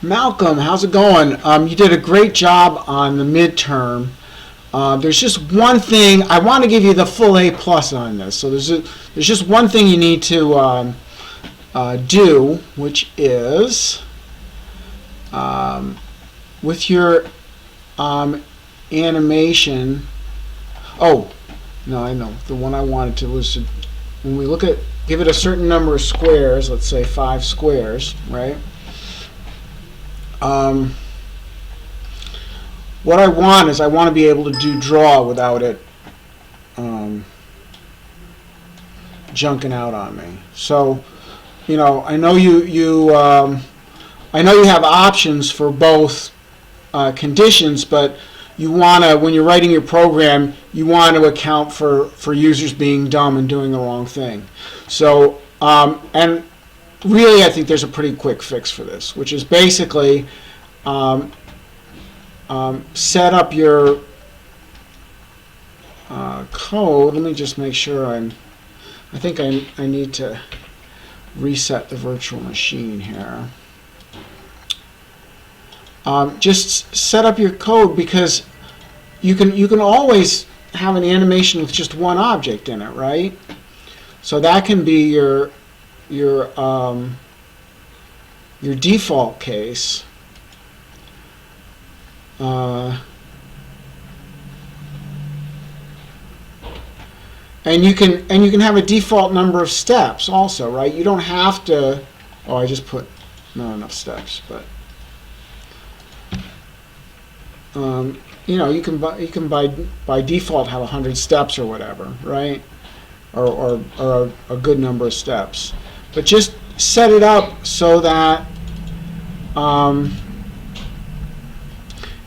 Malcolm, how's it going? You did a great job on the midterm. There's just one thing. I want to give you the full A+ on this. So there's just one thing you need to do, which is with your animation. Oh, no, I know. The one I wanted to was to, when we look at, give it a certain number of squares, let's say 5 squares, right? What I want is I want to be able to do draw without it junking out on me. So, you know, I know you have options for both conditions, but you want to, when you're writing your program, you want to account for users being dumb and doing the wrong thing. So, and really, I think there's a pretty quick fix for this, which is basically set up your code. Let me just make sure I think I need to reset the virtual machine here. Just set up your code, because you can always have an animation with just one object in it, right? So that can be your default case. And you can have a default number of steps also, right? You don't have to. Oh, I just put not enough steps, but you know, you can by default have 100 steps or whatever, right? Or a good number of steps. But just set it up so that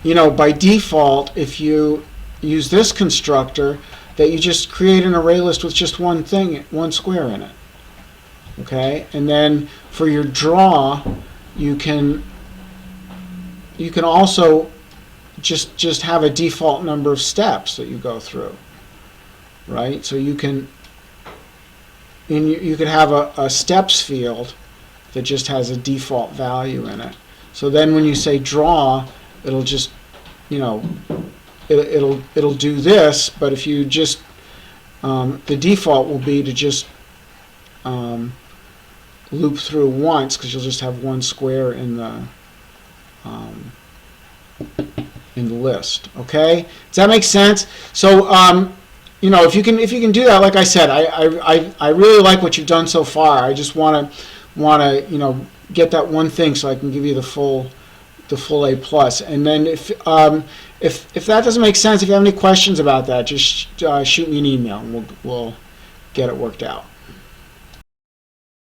you know, by default, if you use this constructor, that you just create an array list with just one square in it. Okay, and then for your draw, you can also just have a default number of steps that you go through, right? So you can have a steps field that just has a default value in it. So then when you say draw, it'll just, you know, it'll do this. But if you just the default will be to just loop through once, because you'll just have one square in the list. Okay, does that make sense? So you know, if you can do that, like I said, I really like what you've done so far. I just want to you know, get that one thing so I can give you the full A+. And then if that doesn't make sense, if you have any questions about that, just shoot me an email and we'll get it worked out.